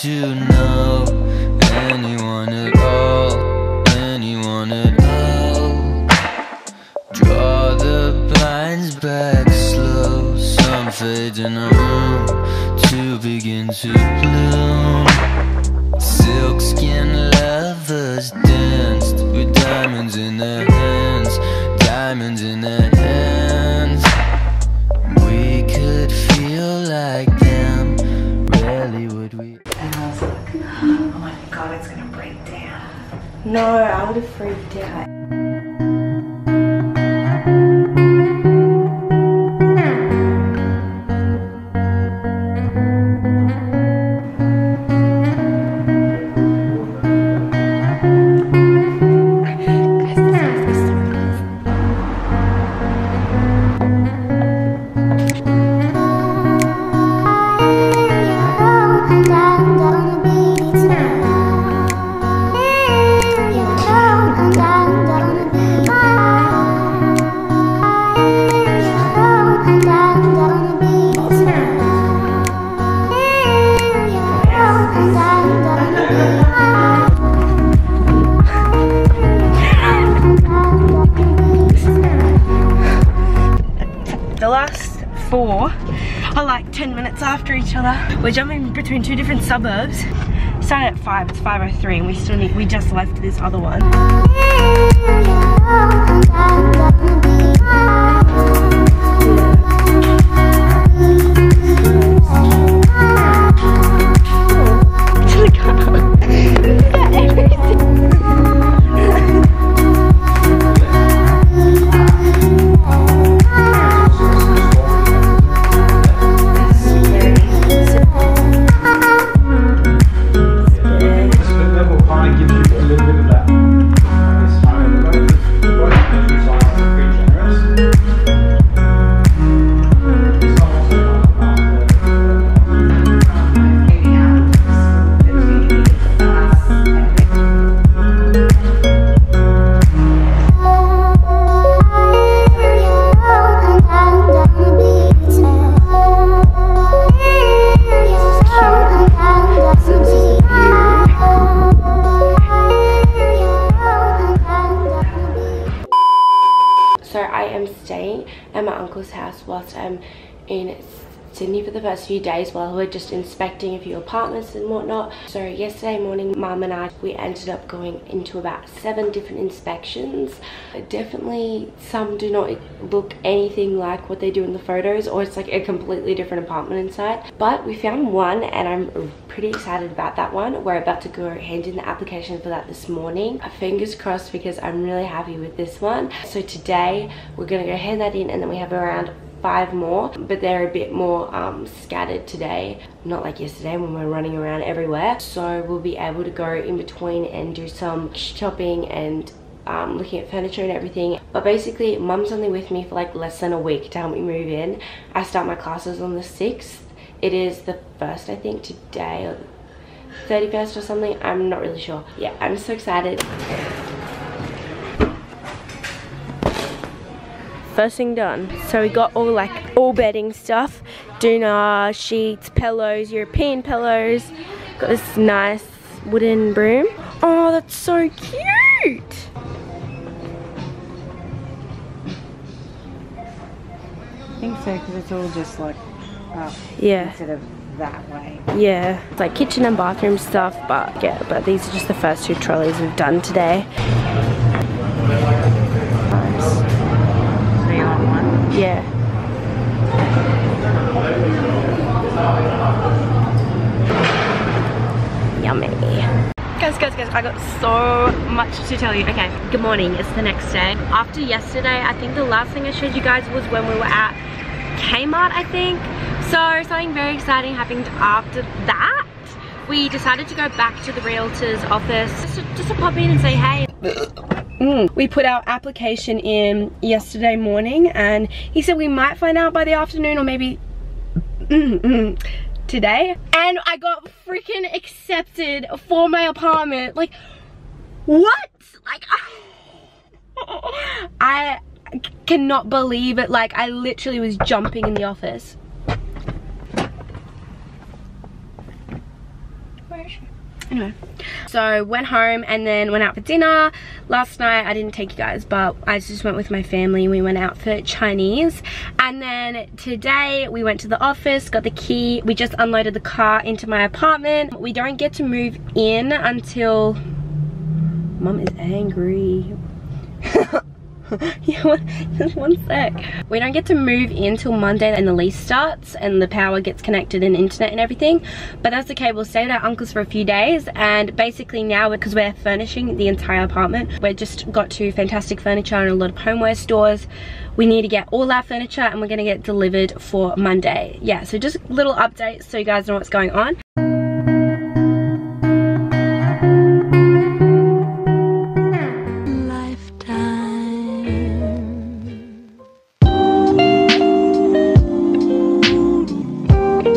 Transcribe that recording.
To know anyone at all, anyone at all. Draw the blinds back slow, some fade in a room to begin to bloom. Silk skin lovers danced with diamonds in their hands, diamonds in their hands. We could feel like them, rarely would we. And I was like, oh my god, it's gonna break down. No, I would have freaked out. The last 4 are like 10 minutes after each other. We're jumping between 2 different suburbs. Started at 5, it's 5:03 and we just left this other one. So I am staying at my uncle's house whilst I'm in Sydney for the first few days while we're just inspecting a few apartments and whatnot. So yesterday morning, Mum and we ended up going into about 7 different inspections. Definitely some do not look anything like what they do in the photos, or it's like a completely different apartment inside. But we found one and I'm pretty excited about that one. We're about to go hand in the application for that this morning. Fingers crossed, because I'm really happy with this one. So today we're gonna go hand that in, and then we have around 5 more, but they're a bit more scattered today, not like yesterday when we were running around everywhere. So we'll be able to go in between and do some shopping and looking at furniture and everything. But basically, Mum's only with me for like less than a week to help me move in. I start my classes on the 6th. It is the 1st, I think, today, or 31st or something. I'm not really sure. Yeah, I'm so excited. First thing done. So we got all bedding stuff, doona, sheets, pillows, European pillows. Got this nice wooden broom. Oh, that's so cute. I think so, because it's all just like up, yeah, instead of that way. Yeah, it's like kitchen and bathroom stuff, but yeah, but these are just the first 2 trolleys we've done today. Yeah. Yummy. Guys, I got so much to tell you. Okay, good morning, it's the next day. After yesterday, I think the last thing I showed you guys was when we were at Kmart, I think. So something very exciting happened after that. We decided to go back to the realtor's office just to pop in and say hey. We put our application in yesterday morning, and he said we might find out by the afternoon or maybe today. And I got freaking accepted for my apartment. Like, what? Like, I cannot believe it. Like, I literally was jumping in the office. Where is she? Anyway, so went home and then went out for dinner. Last night I didn't take you guys, but I just went with my family and we went out for Chinese. And then today we went to the office, got the key. We just unloaded the car into my apartment. We don't get to move in until... Mum is angry. Yeah, just one sec. We don't get to move in till Monday and the lease starts and the power gets connected and internet and everything, but that's okay. We'll stay at our uncle's for a few days, and basically now, because we're furnishing the entire apartment, we've just got to Fantastic Furniture and a lot of homeware stores. We need to get all our furniture and we're gonna get it delivered for Monday. Yeah, so just little updates so you guys know what's going on.